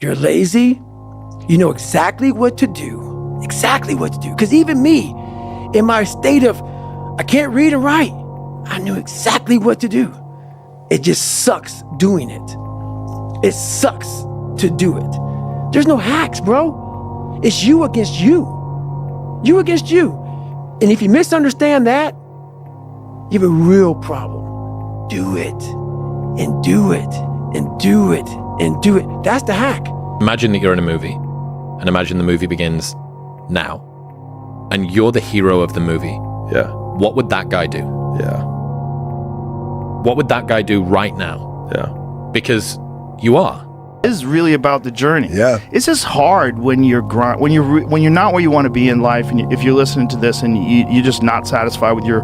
you're lazy, you know exactly what to do, Because even me, in my state of, I can't read and write, I knew exactly what to do. It just sucks doing it. It sucks to do it. There's no hacks, bro. It's you against you. You against you. And if you misunderstand that, you have a real problem. Do it, and do it, and do it, and do it. That's the hack. Imagine that you're in a movie, and imagine the movie begins now, and you're the hero of the movie. Yeah. What would that guy do? Yeah. What would that guy do right now? Yeah. Because you are. This is really about the journey. Yeah. It's just hard when you're when you're not where you want to be in life, and if you're listening to this and you're just not satisfied with your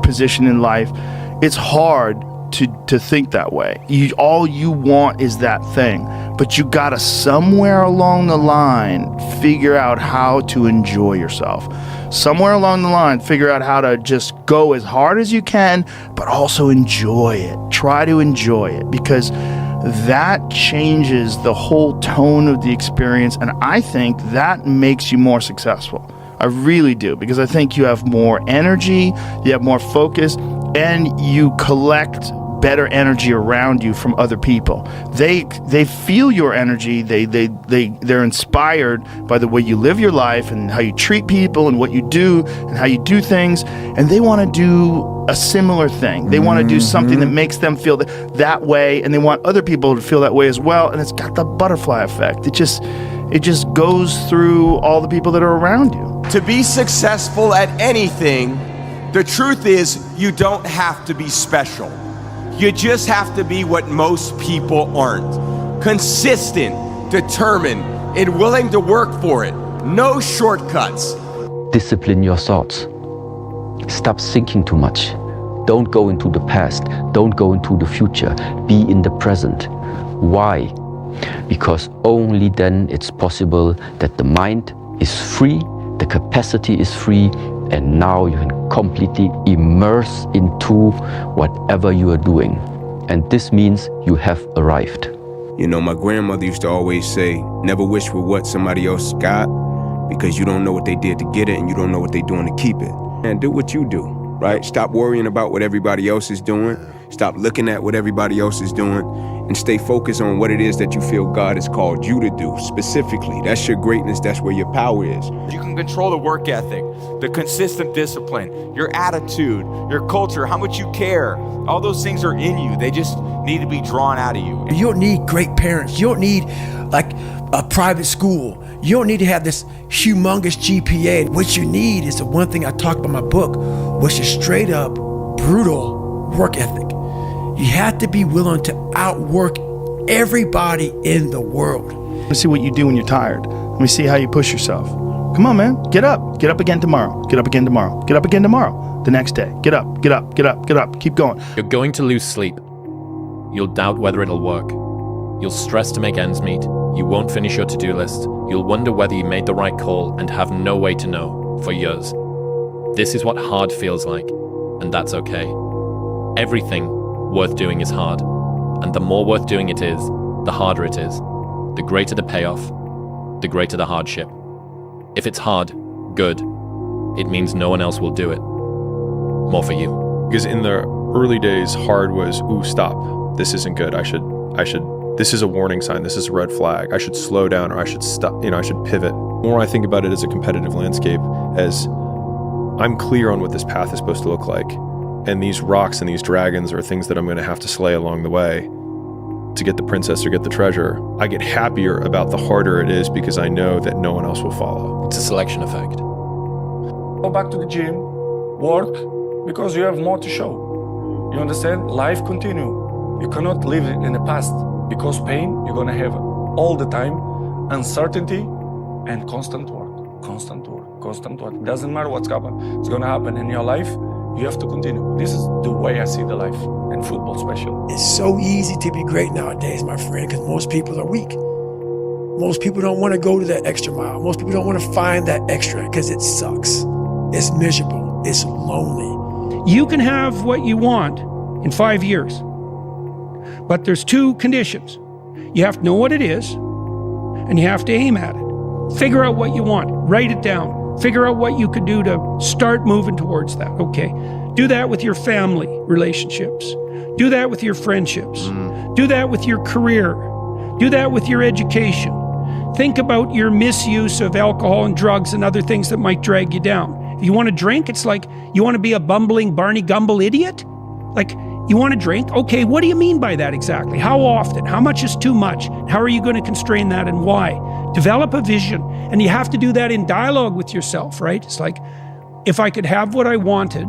position in life, it's hard to think that way. All you want is that thing, but you gotta somewhere along the line figure out how to enjoy yourself. Somewhere along the line, figure out how to just go as hard as you can, but also enjoy it. Try to enjoy it, because that changes the whole tone of the experience, and I think that makes you more successful. I really do, because I think you have more energy, you have more focus, and you collect better energy around you from other people. They feel your energy. They're inspired by the way you live your life and how you treat people and what you do and how you do things, and they want to do a similar thing. They want to do something that makes them feel that way, and they want other people to feel that way as well, and it's got the butterfly effect. It just goes through all the people that are around you. To be successful at anything, the truth is you don't have to be special. You just have to be what most people aren't. Consistent, determined, and willing to work for it. No shortcuts. Discipline your thoughts. Stop thinking too much. Don't go into the past. Don't go into the future. Be in the present. Why? Because only then it's possible that the mind is free, the capacity is free, and now you can completely immerse into whatever you are doing. And this means you have arrived. You know, my grandmother used to always say, never wish for what somebody else got, because you don't know what they did to get it, and you don't know what they're doing to keep it. And do what you do, right? Stop worrying about what everybody else is doing. Stop looking at what everybody else is doing, and stay focused on what it is that you feel God has called you to do specifically. That's your greatness. That's where your power is. You can control the work ethic, the consistent discipline, your attitude, your culture, how much you care. All those things are in you. They just need to be drawn out of you. You don't need great parents. You don't need like a private school. You don't need to have this humongous GPA. What you need is the one thing I talk about in my book, which is straight up brutal work ethic. You have to be willing to outwork everybody in the world. Let me see what you do when you're tired. Let me see how you push yourself. Come on, man. Get up. Get up again tomorrow. Get up again tomorrow. Get up again tomorrow. The next day. Get up. Get up. Get up. Get up. Keep going. You're going to lose sleep. You'll doubt whether it'll work. You'll stress to make ends meet. You won't finish your to-do list. You'll wonder whether you made the right call and have no way to know for years. This is what hard feels like, and that's okay. Everything worth doing is hard, and the more worth doing it is, the harder it is. The greater the payoff, the greater the hardship. If it's hard, good. It means no one else will do it. More for you. Because in the early days, hard was, ooh, stop. This isn't good. I should, this is a warning sign. This is a red flag. I should slow down, or I should stop, I should pivot. The more I think about it as a competitive landscape, as I'm clear on what this path is supposed to look like. And these rocks and these dragons are things that I'm going to have to slay along the way to get the princess or get the treasure. I get happier about the harder it is because I know that no one else will follow. It's a selection effect. Go back to the gym, work, because you have more to show. You understand? Life continue. You cannot live in the past, because pain you're going to have all the time, uncertainty and constant work, constant work, constant work. Doesn't matter what's happening. It's going to happen in your life. You have to continue. This is the way I see the life, and football special. It's so easy to be great nowadays, my friend, because most people are weak. Most people don't want to go to that extra mile. Most people don't want to find that extra because it sucks. It's miserable. It's lonely. You can have what you want in 5 years, but there's two conditions. You have to know what it is, and you have to aim at it. Figure out what you want. Write it down. Figure out what you could do to start moving towards that. Okay. Do that with your family relationships. Do that with your friendships. Do that with your career. Do that with your education. Think about your misuse of alcohol and drugs and other things that might drag you down. If you want to drink, it's like, you want to be a bumbling Barney Gumble idiot? Like, you want to drink? Okay, what do you mean by that exactly? How often? How much is too much? How are you going to constrain that and why? Develop a vision. And you have to do that in dialogue with yourself, right? It's like, if I could have what I wanted,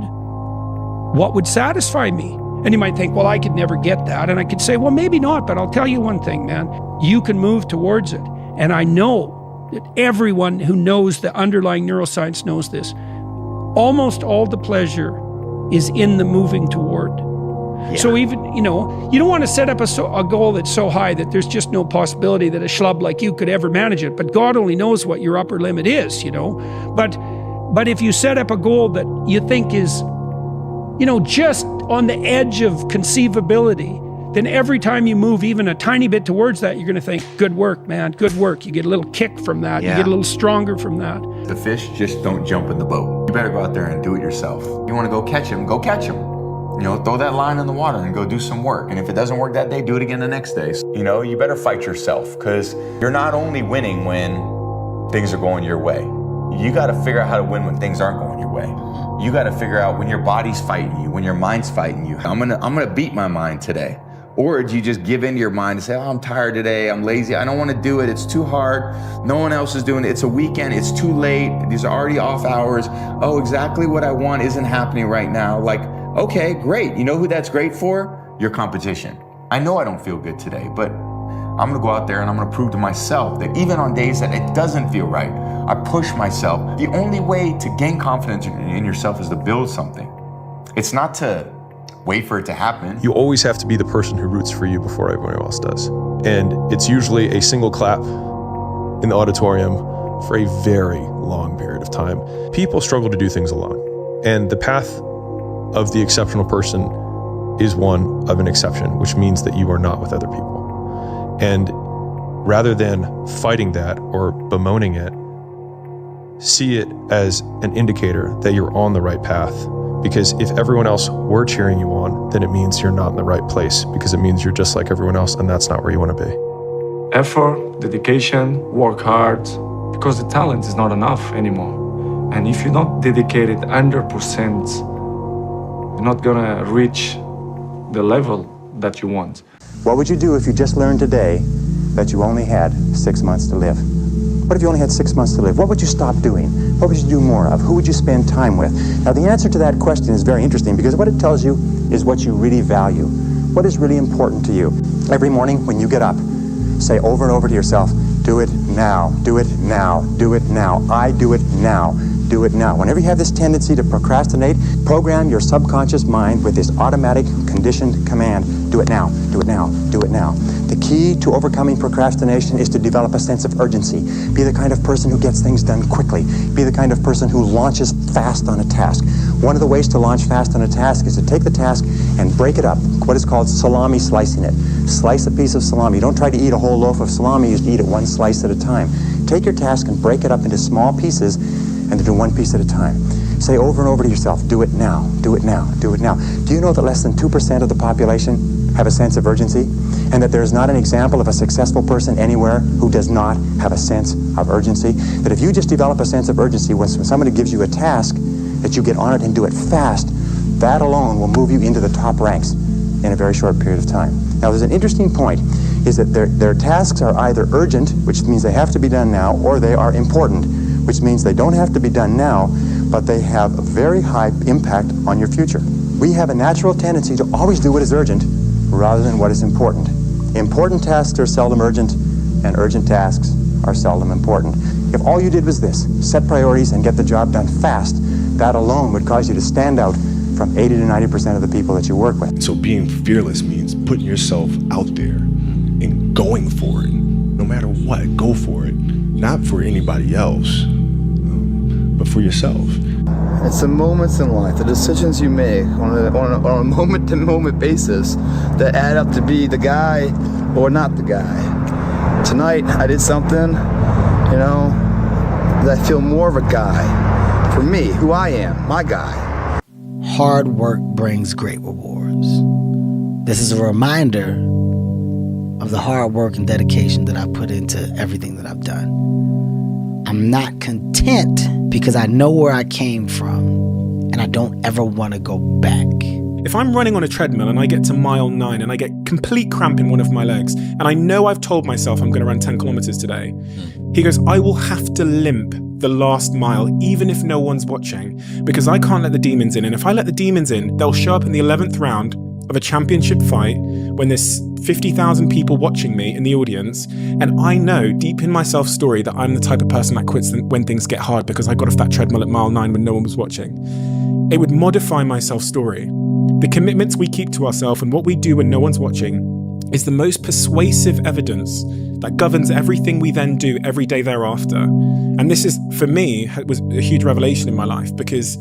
what would satisfy me? And you might think, well, I could never get that. And I could say, well, maybe not, but I'll tell you one thing, man. You can move towards it. And I know that everyone who knows the underlying neuroscience knows this. Almost all the pleasure is in the moving toward. Yeah. So even, you don't want to set up a goal that's so high that there's just no possibility that a schlub like you could ever manage it. But God only knows what your upper limit is, But if you set up a goal that you think is, just on the edge of conceivability, then every time you move even a tiny bit towards that, you're going to think, good work, man, good work. You get a little kick from that. Yeah. You get a little stronger from that. The fish just don't jump in the boat. You better go out there and do it yourself. You want to go catch him, go catch him. Throw that line in the water and go do some work. And if it doesn't work that day, do it again the next day. You better fight yourself, because you're not only winning when things are going your way. You got to figure out how to win when things aren't going your way. You got to figure out when your body's fighting you, when your mind's fighting you. I'm gonna beat my mind today. Or do you just give in to your mind and say, oh, I'm tired today, I'm lazy, I don't want to do it, it's too hard, no one else is doing it, it's a weekend, it's too late, these are already off hours, oh, exactly what I want isn't happening right now. Like, okay, great. You know who that's great for? Your competition. I know I don't feel good today, but I'm gonna go out there and I'm gonna prove to myself that even on days that it doesn't feel right, I push myself. The only way to gain confidence in yourself is to build something. It's not to wait for it to happen. You always have to be the person who roots for you before everyone else does. And it's usually a single clap in the auditorium for a very long period of time. People struggle to do things alone. And the path of the exceptional person is one of an exception, which means that you are not with other people. And rather than fighting that or bemoaning it, see it as an indicator that you're on the right path. Because if everyone else were cheering you on, then it means you're not in the right place, because it means you're just like everyone else, and that's not where you want to be. Effort, dedication, work hard, because the talent is not enough anymore. And if you're not dedicated 100%, you're not gonna reach the level that you want. What would you do if you just learned today that you only had 6 months to live? What if you only had 6 months to live? What would you stop doing? What would you do more of? Who would you spend time with? Now, the answer to that question is very interesting, because what it tells you is what you really value. What is really important to you? Every morning when you get up, say over and over to yourself, do it now, do it now, do it now. I do it now, do it now. Whenever you have this tendency to procrastinate, program your subconscious mind with this automatic conditioned command, do it now, do it now, do it now. The key to overcoming procrastination is to develop a sense of urgency. Be the kind of person who gets things done quickly. Be the kind of person who launches fast on a task. One of the ways to launch fast on a task is to take the task and break it up, what is called salami slicing it. Slice a piece of salami. Don't try to eat a whole loaf of salami, you eat it one slice at a time. Take your task and break it up into small pieces, and to do one piece at a time. Say over and over to yourself, do it now, do it now, do it now. Do you know that less than 2% of the population have a sense of urgency? And that there's not an example of a successful person anywhere who does not have a sense of urgency? That if you just develop a sense of urgency, when somebody gives you a task, that you get on it and do it fast, that alone will move you into the top ranks in a very short period of time. Now, there's an interesting point, is that their tasks are either urgent, which means they have to be done now, or they are important, which means they don't have to be done now, but they have a very high impact on your future. We have a natural tendency to always do what is urgent rather than what is important. Important tasks are seldom urgent, and urgent tasks are seldom important. If all you did was this, set priorities and get the job done fast, that alone would cause you to stand out from 80 to 90% of the people that you work with. So being fearless means putting yourself out there and going for it. No matter what, go for it. Not for anybody else, but for yourself. It's the moments in life, the decisions you make on a moment-to-moment basis that add up to be the guy or not the guy. Tonight, I did something, that I feel more of a guy. For me, who I am, my guy. Hard work brings great rewards. This is a reminder of the hard work and dedication that I put into everything that I've done. I'm not content because I know where I came from and I don't ever want to go back. If I'm running on a treadmill and I get to mile 9 and I get complete cramp in one of my legs, and I know I've told myself I'm going to run 10 kilometers today, he goes, I will have to limp the last mile, even if no one's watching, because I can't let the demons in. And if I let the demons in, they'll show up in the 11th round of a championship fight when there's 50,000 people watching me in the audience. And I know deep in my self-story that I'm the type of person that quits when things get hard because I got off that treadmill at mile 9 when no one was watching. It would modify my self-story. The commitments we keep to ourselves and what we do when no one's watching is the most persuasive evidence that governs everything we then do every day thereafter. And this is, for me, was a huge revelation in my life because,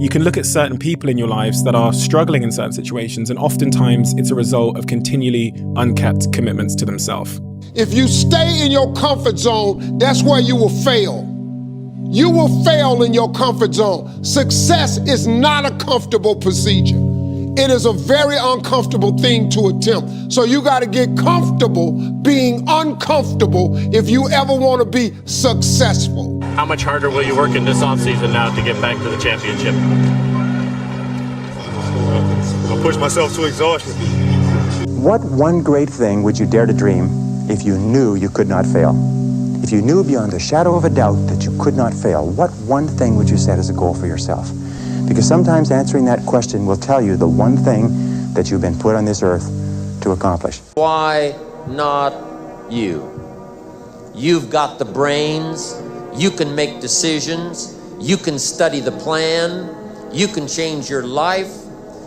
you can look at certain people in your lives that are struggling in certain situations, and oftentimes it's a result of continually unkept commitments to themselves. If you stay in your comfort zone, that's where you will fail. You will fail in your comfort zone. Success is not a comfortable procedure. It is a very uncomfortable thing to attempt. So you got to get comfortable being uncomfortable if you ever want to be successful. How much harder will you work in this offseason now to get back to the championship? I'll push myself to exhaustion. What one great thing would you dare to dream if you knew you could not fail? If you knew beyond a shadow of a doubt that you could not fail, what one thing would you set as a goal for yourself? Because sometimes answering that question will tell you the one thing that you've been put on this earth to accomplish. Why not you? You've got the brains, you can make decisions, you can study the plan, you can change your life,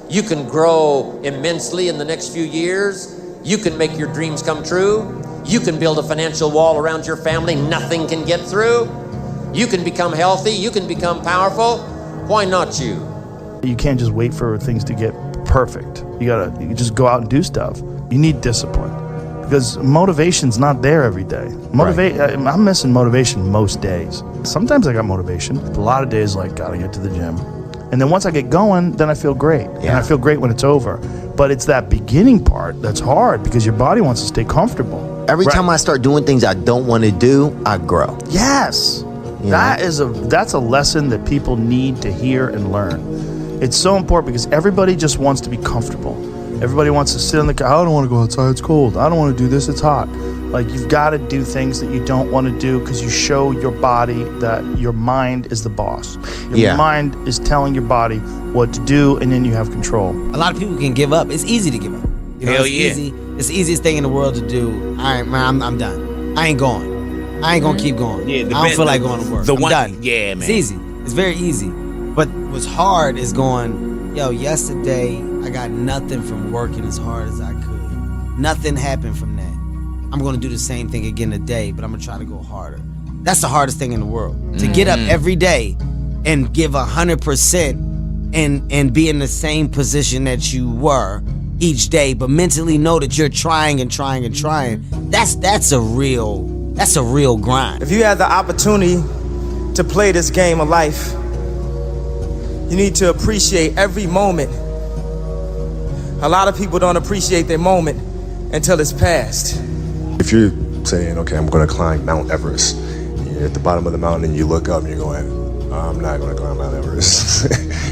you can grow immensely in the next few years, you can make your dreams come true, you can build a financial wall around your family nothing can get through, you can become healthy, you can become powerful. Why not you? You can't just wait for things to get perfect. You just go out and do stuff. You need discipline because motivation's not there every day. I'm missing motivation most days. Sometimes I got motivation. A lot of days gotta get to the gym. And then once I get going, then I feel great. Yeah. And I feel great when it's over. But it's that beginning part that's hard because your body wants to stay comfortable. Every time I start doing things I don't want to do, I grow. Yes. That's a lesson that people need to hear and learn. It's so important because everybody just wants to be comfortable. Everybody wants to sit on the couch. I don't want to go outside, it's cold. I don't want to do this, it's hot. You've got to do things that you don't want to do because you show your body that your mind is the boss. Your mind is telling your body what to do, and then you have control. A lot of people can give up. It's easy to give up. Hell yeah. It's the easiest thing in the world to do. All right, man, I'm done. I ain't going. I ain't gonna keep going. I don't feel like going to work. I'm done. Yeah, man. It's easy. It's very easy. But what's hard is going, yesterday I got nothing from working as hard as I could. Nothing happened from that. I'm gonna do the same thing again today, but I'm gonna try to go harder. That's the hardest thing in the world. To get up every day and give 100% and be in the same position that you were each day, but mentally know that you're trying and trying and trying. That's a real grind. If you have the opportunity to play this game of life, you need to appreciate every moment. A lot of people don't appreciate their moment until it's past. If you're saying, okay, I'm going to climb Mount Everest, you're at the bottom of the mountain and you look up and you're going, I'm not going to climb Mount Everest,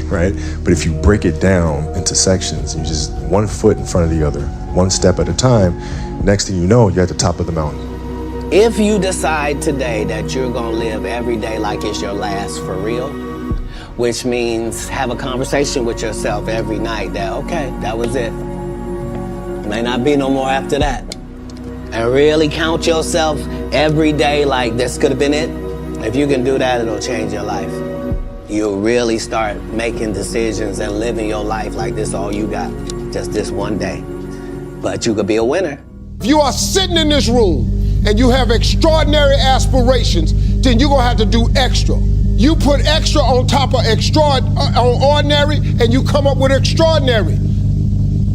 right? But if you break it down into sections, you just one foot in front of the other, one step at a time, next thing you know, you're at the top of the mountain. If you decide today that you're gonna live every day like it's your last for real, which means have a conversation with yourself every night that, okay, that was it. May not be no more after that. And really count yourself every day like this could have been it. If you can do that, it'll change your life. You'll really start making decisions and living your life like this all you got, just this one day. But you could be a winner. If you are sitting in this room and you have extraordinary aspirations, then you're gonna have to do extra. You put extra on top of on ordinary and you come up with extraordinary.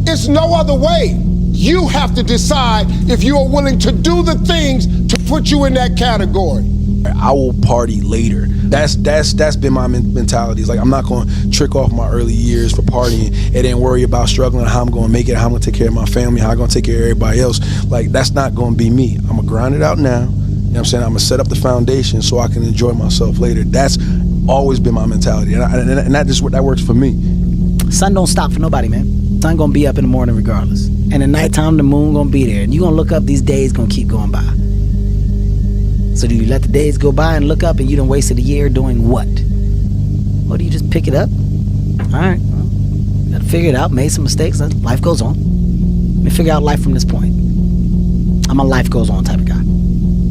It's no other way. You have to decide if you are willing to do the things to put you in that category. I will party later. That's been my mentality. It's like, I'm not going to trick off my early years for partying and then worry about struggling, how I'm going to make it, how I'm going to take care of my family, how I'm going to take care of everybody else. Like, that's not going to be me. I'm going to grind it out now. You know what I'm saying? I'm going to set up the foundation so I can enjoy myself later. That's always been my mentality. And that works for me. Sun don't stop for nobody, man. Sun gonna be up in the morning regardless. And at nighttime, the moon gonna be there. And you gonna look up, these days gonna keep going by. So do you let the days go by and look up and you done wasted a year doing what? Or do you just pick it up? All right, well, gotta figure it out, made some mistakes, and life goes on. Let me figure out life from this point. I'm a life goes on type of guy.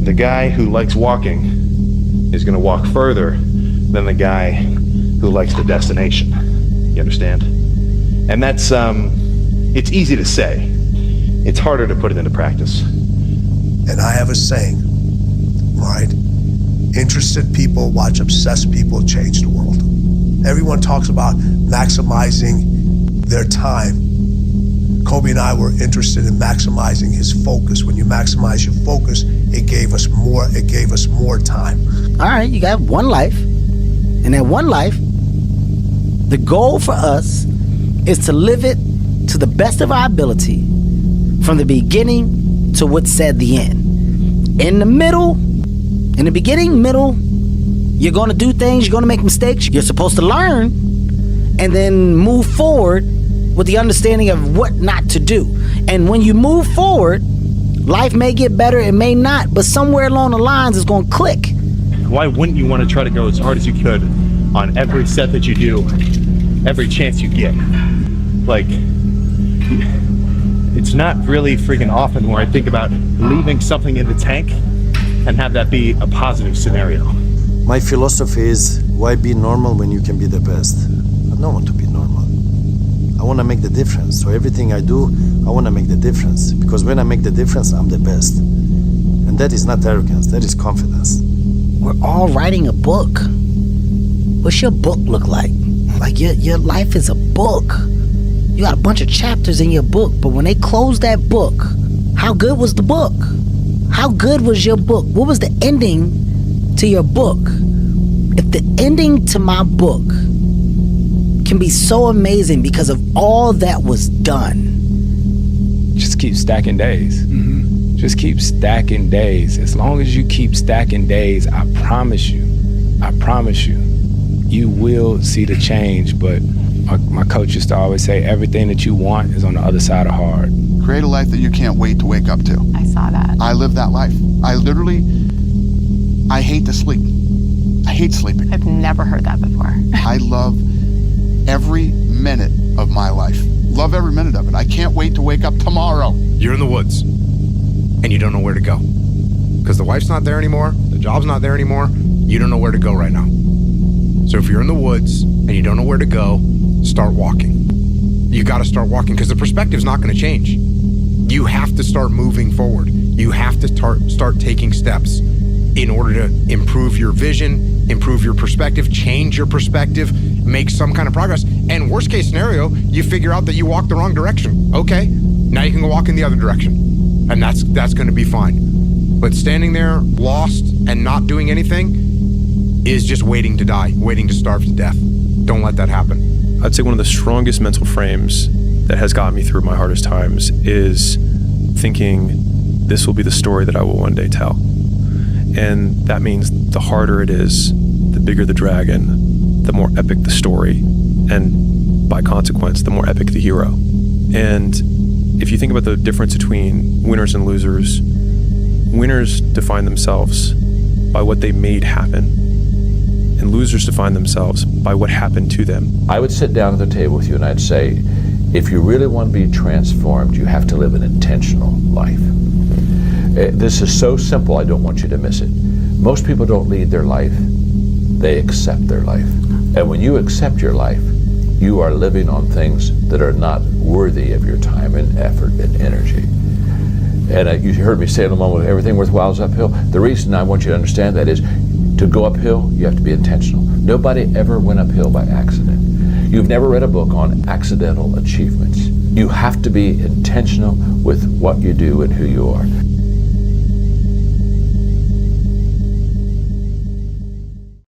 The guy who likes walking is gonna walk further than the guy who likes the destination. You understand? And that's, it's easy to say. It's harder to put it into practice. And I have a saying, right? Interested people watch obsessed people change the world. Everyone talks about maximizing their time. Kobe and I were interested in maximizing his focus. When you maximize your focus, it gave us more time. All right, you got one life. And that one life, the goal for us is to live it to the best of our ability from the beginning to what's said the end. In the middle, in the beginning, middle, you're going to do things, you're going to make mistakes, you're supposed to learn and then move forward with the understanding of what not to do. And when you move forward, life may get better, it may not, but somewhere along the lines it's going to click. Why wouldn't you want to try to go as hard as you could on every set that you do, every chance you get? Like, it's not really freaking often where I think about leaving something in the tank and have that be a positive scenario. My philosophy is, why be normal when you can be the best? I don't want to be normal. I want to make the difference. So everything I do, I want to make the difference. Because when I make the difference, I'm the best. And that is not arrogance, that is confidence. We're all writing a book. What's your book look like? Like your life is a book. You got a bunch of chapters in your book, but when they close that book, how good was the book? How good was your book? What was the ending to your book? If the ending to my book can be so amazing because of all that was done. Just keep stacking days. Just keep stacking days. As long as you keep stacking days, I promise you, you will see the change. But my coach used to always say, everything that you want is on the other side of hard. Create a life that you can't wait to wake up to. I saw that. I live that life. I hate to sleep. I hate sleeping. I've never heard that before. I love every minute of my life. Love every minute of it. I can't wait to wake up tomorrow. You're in the woods and you don't know where to go because the wife's not there anymore, the job's not there anymore, you don't know where to go right now. So if you're in the woods and you don't know where to go, start walking. You got to start walking because the perspective's not going to change. You have to start moving forward. You have to start taking steps in order to improve your vision, improve your perspective, change your perspective, make some kind of progress. And worst case scenario, you figure out that you walked the wrong direction. Okay, now you can go walk in the other direction. And that's going to be fine. But standing there lost and not doing anything is just waiting to die, waiting to starve to death. Don't let that happen. I'd say one of the strongest mental frames that has gotten me through my hardest times is thinking this will be the story that I will one day tell. And that means the harder it is, the bigger the dragon, the more epic the story, and by consequence, the more epic the hero. And if you think about the difference between winners and losers, winners define themselves by what they made happen, and losers define themselves by what happened to them. I would sit down at the table with you and I'd say, if you really want to be transformed, you have to live an intentional life. This is so simple, I don't want you to miss it. Most people don't lead their life, they accept their life. And when you accept your life, you are living on things that are not worthy of your time and effort and energy. And you heard me say in a moment, everything worthwhile is uphill. The reason I want you to understand that is, to go uphill, you have to be intentional. Nobody ever went uphill by accident. You've never read a book on accidental achievements. You have to be intentional with what you do and who you are.